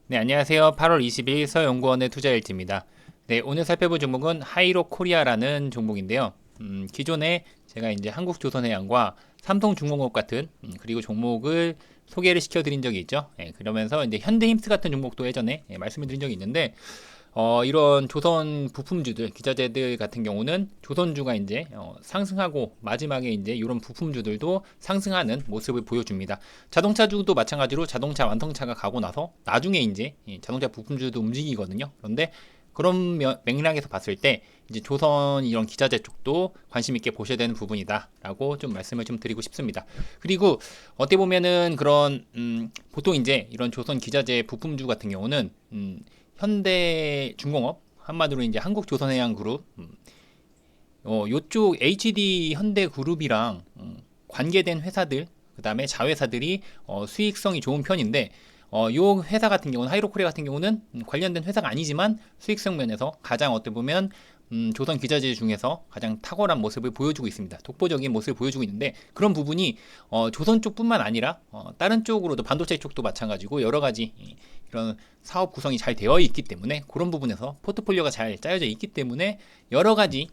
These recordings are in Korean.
네, 안녕하세요. 8월 20일 서연구원의 투자일지입니다. 네, 오늘 살펴볼 종목은 하이로 코리아라는 종목인데요. 기존에 제가 이제 한국조선해양과 삼성중공업 같은 그리고 종목을 소개를 시켜드린 적이 있죠. 그러면서 이제 현대힘스 같은 종목도 예전에 말씀을 드린 적이 있는데 이런 조선 부품주들, 기자재들 같은 경우는 조선주가 이제 상승하고 마지막에 이제 이런 부품주들도 상승하는 모습을 보여줍니다. 자동차주도 마찬가지로 자동차 완성차가 가고 나서 나중에 이제 자동차 부품주도 움직이거든요. 그런데 그런 맥락에서 봤을 때 이제 조선 이런 기자재 쪽도 관심 있게 보셔야 되는 부분이다라고 좀 말씀을 좀 드리고 싶습니다. 그리고 어떻게 보면은 그런 보통 이제 이런 조선 기자재 부품주 같은 경우는 현대중공업 한마디로 이제 한국조선해양그룹 요쪽 HD 현대그룹이랑 관계된 회사들 그 다음에 자회사들이 수익성이 좋은 편인데 요 회사 같은 경우는 하이로코리아 같은 경우는 관련된 회사가 아니지만 수익성 면에서 가장 어떻게 보면 조선 기자재 중에서 가장 탁월한 모습을 보여주고 있습니다. 독보적인 모습을 보여주고 있는데 그런 부분이 조선 쪽뿐만 아니라 다른 쪽으로도 반도체 쪽도 마찬가지고 여러 가지 이런 사업 구성이 잘 되어 있기 때문에 그런 부분에서 포트폴리오가 잘 짜여져 있기 때문에 여러 가지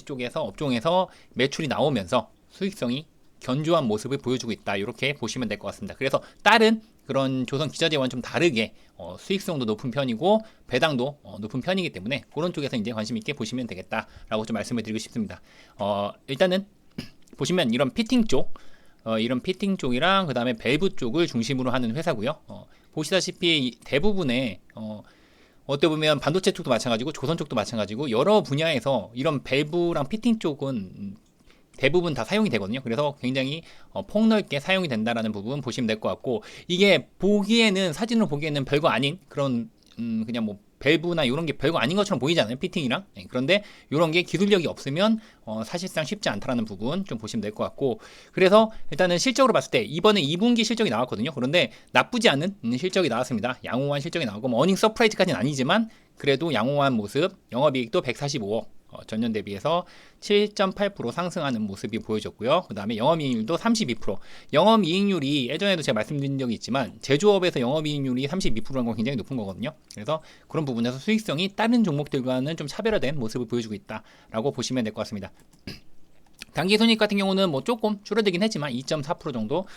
쪽에서 업종에서 매출이 나오면서 수익성이 견조한 모습을 보여주고 있다. 이렇게 보시면 될 것 같습니다. 그래서 다른 그런 조선 기자재와는 좀 다르게 수익성도 높은 편이고 배당도 높은 편이기 때문에 그런 쪽에서 이제 관심 있게 보시면 되겠다라고 좀 말씀을 드리고 싶습니다. 일단은 보시면 이런 피팅 쪽 이런 피팅 쪽이랑 그 다음에 밸브 쪽을 중심으로 하는 회사고요. 보시다시피 대부분의 어떻게 보면 반도체 쪽도 마찬가지고 조선 쪽도 마찬가지고 여러 분야에서 이런 밸브랑 피팅 쪽은 대부분 다 사용이 되거든요. 그래서 굉장히 폭넓게 사용이 된다라는 부분 보시면 될 것 같고 이게 보기에는 사진으로 보기에는 별거 아닌 그런 그냥 뭐 밸브나 이런 게 별거 아닌 것처럼 보이잖아요. 피팅이랑. 그런데 이런 게 기술력이 없으면 사실상 쉽지 않다라는 부분 좀 보시면 될 것 같고 그래서 일단은 실적으로 봤을 때 이번에 2분기 실적이 나왔거든요. 그런데 나쁘지 않은 실적이 나왔습니다. 양호한 실적이 나오고 뭐 어닝 서프라이즈까지는 아니지만 그래도 양호한 모습 영업이익도 145억 전년 대비해서 7.8% 상승하는 모습이 보여졌고요. 그 다음에 영업이익률도 32%. 영업이익률이 예전에도 제가 말씀드린 적이 있지만 제조업에서 영업이익률이 32%라는 건 굉장히 높은 거거든요. 그래서 그런 부분에서 수익성이 다른 종목들과는 좀 차별화된 모습을 보여주고 있다라고 보시면 될 것 같습니다. 당기순이익 같은 경우는 뭐 조금 줄어들긴 했지만 2.4% 정도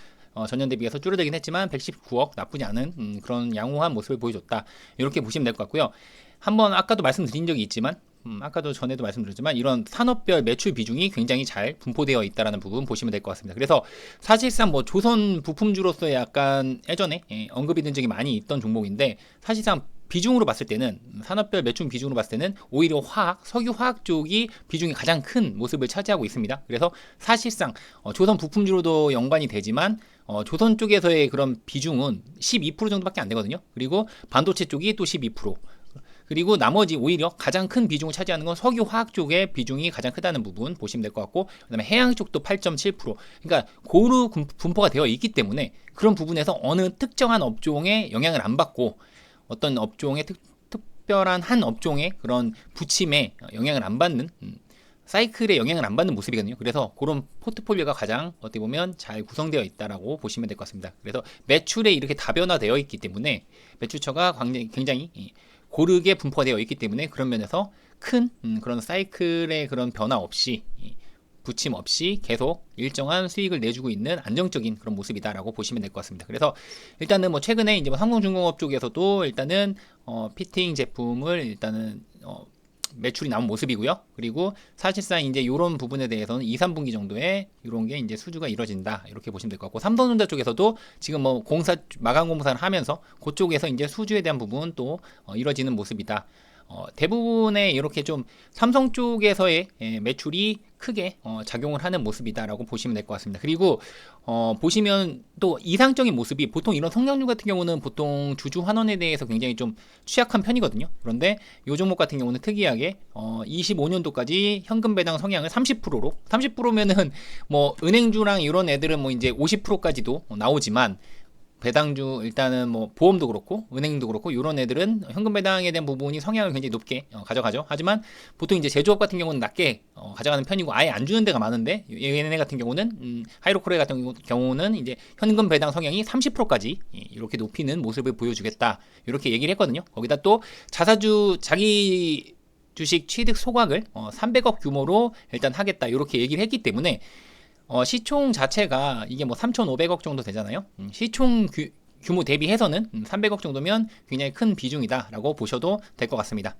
전년 대비해서 줄어들긴 했지만 119억 나쁘지 않은 그런 양호한 모습을 보여줬다. 이렇게 보시면 될 것 같고요. 한번 아까도 말씀드린 적이 있지만 아까도 전에도 말씀드렸지만 이런 산업별 매출 비중이 굉장히 잘 분포되어 있다는 부분 보시면 될 것 같습니다. 그래서 사실상 뭐 조선 부품주로서의 약간 예전에 언급이 된 적이 많이 있던 종목인데 사실상 비중으로 봤을 때는 산업별 매출 비중으로 봤을 때는 오히려 화학, 석유화학 쪽이 비중이 가장 큰 모습을 차지하고 있습니다. 그래서 사실상 조선 부품주로도 연관이 되지만 조선 쪽에서의 그런 비중은 12% 정도밖에 안 되거든요. 그리고 반도체 쪽이 또 12%. 그리고 나머지 오히려 가장 큰 비중을 차지하는 건 석유화학 쪽의 비중이 가장 크다는 부분 보시면 될 것 같고 그다음에 해양 쪽도 8.7% 그러니까 고루 분포가 되어 있기 때문에 그런 부분에서 어느 특정한 업종에 영향을 안 받고 어떤 업종의 특별한 한 업종의 그런 부침에 영향을 안 받는 사이클에 영향을 안 받는 모습이거든요. 그래서 그런 포트폴리오가 가장 어떻게 보면 잘 구성되어 있다라고 보시면 될 것 같습니다. 그래서 매출에 이렇게 다변화되어 있기 때문에 매출처가 굉장히 고르게 분포되어 있기 때문에 그런 면에서 큰 그런 사이클의 그런 변화 없이 부침 없이 계속 일정한 수익을 내주고 있는 안정적인 그런 모습이다라고 보시면 될 것 같습니다. 그래서 일단은 뭐 최근에 이제 뭐 삼성중공업 쪽에서도 일단은 피팅 제품을 일단은 매출이 나온 모습이고요. 그리고 사실상 이제 이런 부분에 대해서는 2, 3분기 정도에 이런 게 이제 수주가 이루어진다. 이렇게 보시면 될 것 같고 삼성전자 쪽에서도 지금 뭐 공사 마감 공사를 하면서 그쪽에서 이제 수주에 대한 부분 또 이루어지는 모습이다. 대부분의 이렇게 좀 삼성 쪽에서의 매출이 크게 작용을 하는 모습이다라고 보시면 될 것 같습니다. 그리고 보시면 또 이상적인 모습이 보통 이런 성장률 같은 경우는 보통 주주 환원에 대해서 굉장히 좀 취약한 편이거든요. 그런데 이 종목 같은 경우는 특이하게 25년도까지 현금 배당 성향을 30%로 30%면은 뭐 은행주랑 이런 애들은 뭐 이제 50%까지도 나오지만 배당주 일단은 뭐 보험도 그렇고 은행도 그렇고 이런 애들은 현금 배당에 대한 부분이 성향을 굉장히 높게 가져가죠. 하지만 보통 이제 제조업 같은 경우는 낮게 가져가는 편이고 아예 안 주는 데가 많은데 얘네 같은 경우는 하이로코리아 같은 경우는 이제 현금 배당 성향이 30%까지 이렇게 높이는 모습을 보여주겠다 이렇게 얘기를 했거든요. 거기다 또 자사주 자기 주식 취득 소각을 300억 규모로 일단 하겠다 이렇게 얘기를 했기 때문에 시총 자체가 이게 뭐 3,500억 정도 되잖아요. 시총 규모 대비해서는 300억 정도면 굉장히 큰 비중이다라고 보셔도 될 것 같습니다.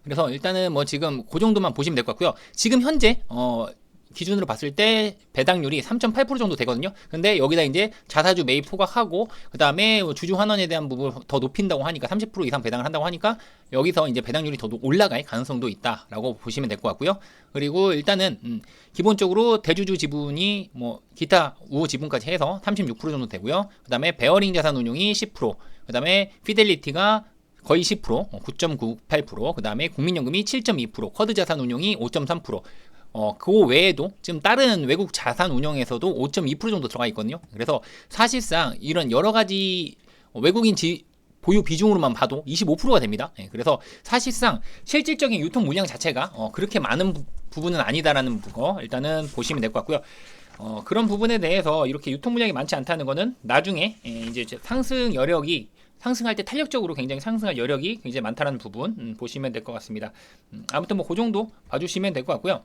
그래서 일단은 뭐 지금 그 정도만 보시면 될 것 같고요. 지금 현재 기준으로 봤을 때 배당률이 3.8% 정도 되거든요. 근데 여기다 이제 자사주 매입 포괄하고 그 다음에 주주 환원에 대한 부분을 더 높인다고 하니까 30% 이상 배당을 한다고 하니까 여기서 이제 배당률이 더 올라갈 가능성도 있다라고 보시면 될 것 같고요. 그리고 일단은 기본적으로 대주주 지분이 뭐 기타 우호 지분까지 해서 36% 정도 되고요. 그 다음에 베어링 자산 운용이 10%, 그 다음에 피델리티가 거의 10%, 9.98%, 그 다음에 국민연금이 7.2%, 쿼드 자산 운용이 5.3%, 그 외에도 지금 다른 외국 자산 운용에서도 5.2% 정도 들어가 있거든요. 그래서 사실상 이런 여러 가지 외국인 보유 비중으로만 봐도 25%가 됩니다. 그래서 사실상 실질적인 유통 물량 자체가 그렇게 많은 부분은 아니다라는 거 일단은 보시면 될 것 같고요. 그런 부분에 대해서 이렇게 유통 물량이 많지 않다는 거는 나중에 이제 상승 여력이 상승할 때 탄력적으로 굉장히 상승할 여력이 굉장히 많다는 부분 보시면 될 것 같습니다. 아무튼 뭐 그 정도 봐주시면 될 것 같고요.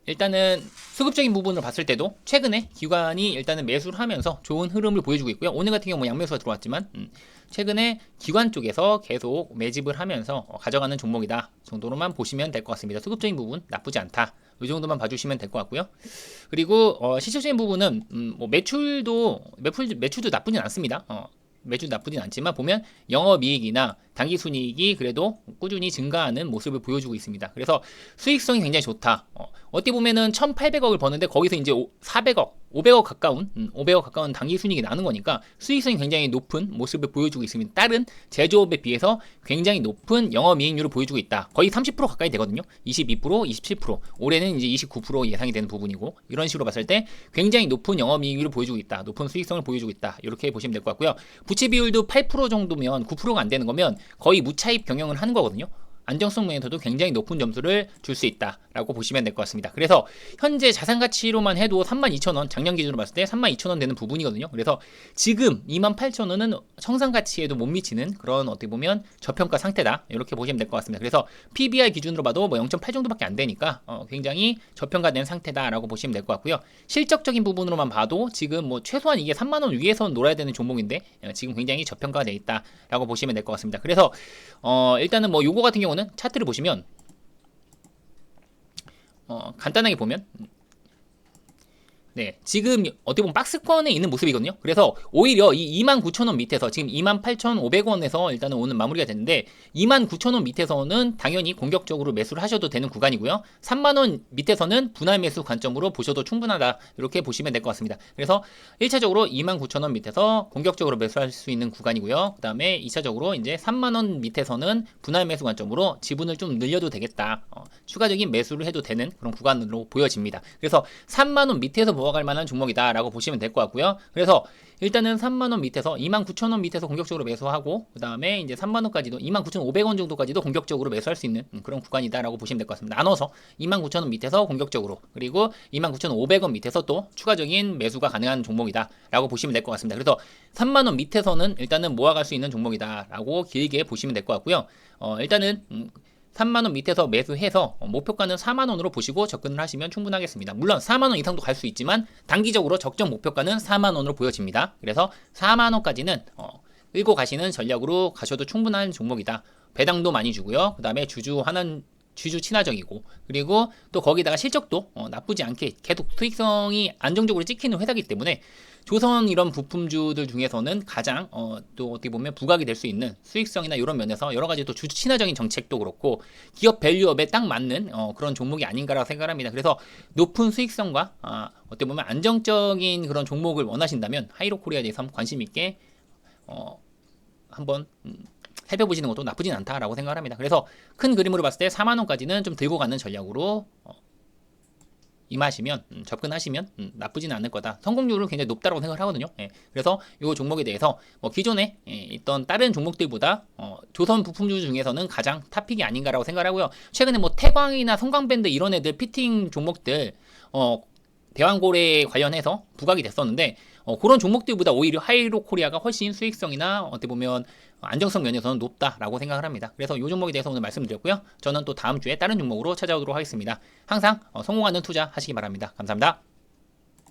일단은 수급적인 부분을 봤을 때도 최근에 기관이 일단은 매수를 하면서 좋은 흐름을 보여주고 있고요. 오늘 같은 경우 양매수가 들어왔지만 최근에 기관 쪽에서 계속 매집을 하면서 가져가는 종목이다 정도로만 보시면 될 것 같습니다. 수급적인 부분 나쁘지 않다 이 정도만 봐주시면 될 것 같고요. 그리고 실질적인 부분은 뭐 매출도 나쁘진 않습니다. 매출 나쁘진 않지만 보면 영업이익이나 당기순이익이 그래도 꾸준히 증가하는 모습을 보여주고 있습니다. 그래서 수익성이 굉장히 좋다. 어떻게 보면은 1,800억을 버는데 거기서 이제 400억, 500억 가까운 당기순이익이 나는 거니까 수익성이 굉장히 높은 모습을 보여주고 있습니다. 다른 제조업에 비해서 굉장히 높은 영업이익률을 보여주고 있다. 거의 30% 가까이 되거든요. 22%, 27%. 올해는 이제 29% 예상이 되는 부분이고 이런 식으로 봤을 때 굉장히 높은 영업이익률을 보여주고 있다. 높은 수익성을 보여주고 있다. 이렇게 보시면 될 것 같고요. 부채 비율도 8% 정도면 9%가 안 되는 거면 거의 무차입 경영을 하는 거거든요. 안정성 면에서도 굉장히 높은 점수를 줄 수 있다라고 보시면 될 것 같습니다. 그래서 현재 자산 가치로만 해도 32,000원, 작년 기준으로 봤을 때 32,000원 되는 부분이거든요. 그래서 지금 28,000원은 청산 가치에도 못 미치는 그런 어떻게 보면 저평가 상태다. 이렇게 보시면 될 것 같습니다. 그래서 PBR 기준으로 봐도 뭐 0.8 정도밖에 안 되니까 굉장히 저평가된 상태다라고 보시면 될 것 같고요. 실적적인 부분으로만 봐도 지금 뭐 최소한 이게 3만 원 위에서 놀아야 되는 종목인데 지금 굉장히 저평가되어 있다라고 보시면 될 것 같습니다. 그래서 일단은 뭐 요거 같은 경우는 차트를 보시면 간단하게 보면 네, 지금 어떻게 보면 박스권에 있는 모습이거든요. 그래서 오히려 이 29,000원 밑에서 지금 28,500원에서 일단은 오늘 마무리가 됐는데 29,000원 밑에서는 당연히 공격적으로 매수를 하셔도 되는 구간이고요. 3만원 밑에서는 분할 매수 관점으로 보셔도 충분하다. 이렇게 보시면 될 것 같습니다. 그래서 1차적으로 29,000원 밑에서 공격적으로 매수할 수 있는 구간이고요. 그 다음에 2차적으로 이제 3만원 밑에서는 분할 매수 관점으로 지분을 좀 늘려도 되겠다. 추가적인 매수를 해도 되는 그런 구간으로 보여집니다. 그래서 3만원 밑에서 모아갈 만한 종목이다라고 보시면 될 것 같고요. 그래서 일단은 3만원 밑에서 29,000원 밑에서 공격적으로 매수하고 그 다음에 이제 3만원까지도 29,500원 정도까지도 공격적으로 매수할 수 있는 그런 구간이다라고 보시면 될 것 같습니다. 나눠서 29,000원 밑에서 공격적으로 그리고 29,500원 밑에서 또 추가적인 매수가 가능한 종목이다라고 보시면 될 것 같습니다. 그래서 3만원 밑에서는 일단은 모아갈 수 있는 종목이다라고 길게 보시면 될 것 같고요. 일단은 3만원 밑에서 매수해서 목표가는 4만원으로 보시고 접근을 하시면 충분하겠습니다. 물론 4만원 이상도 갈 수 있지만 단기적으로 적정 목표가는 4만원으로 보여집니다. 그래서 4만원까지는 끌고 가시는 전략으로 가셔도 충분한 종목이다. 배당도 많이 주고요. 그 다음에 주주 친화적이고 그리고 또 거기다가 실적도 나쁘지 않게 계속 수익성이 안정적으로 찍히는 회사이기 때문에 조선 이런 부품주들 중에서는 가장 또 어떻게 보면 부각이 될 수 있는 수익성이나 이런 면에서 여러 가지 또 주주 친화적인 정책도 그렇고 기업 밸류업에 딱 맞는 그런 종목이 아닌가라고 생각합니다. 그래서 높은 수익성과 어떻게 보면 안정적인 그런 종목을 원하신다면 하이로코리아에 대해서 한번 관심 있게 한번 살펴보시는 것도 나쁘진 않다라고 생각합니다. 그래서 큰 그림으로 봤을 때 4만원까지는 좀 들고 가는 전략으로 임하시면 접근하시면 나쁘지는 않을 거다. 성공률은 굉장히 높다고 생각을 하거든요. 예, 그래서 이 종목에 대해서 뭐 기존에 있던 다른 종목들보다 조선 부품주 중에서는 가장 탑픽이 아닌가라고 생각을 하고요. 최근에 뭐 태광이나 성광밴드 이런 애들 피팅 종목들 대왕고래 관련해서 부각이 됐었는데 그런 종목들보다 오히려 하이로코리아가 훨씬 수익성이나 어떻게 보면 안정성 면에서는 높다라고 생각을 합니다. 그래서 이 종목에 대해서 오늘 말씀드렸고요. 저는 또 다음 주에 다른 종목으로 찾아오도록 하겠습니다. 항상 성공하는 투자 하시기 바랍니다. 감사합니다.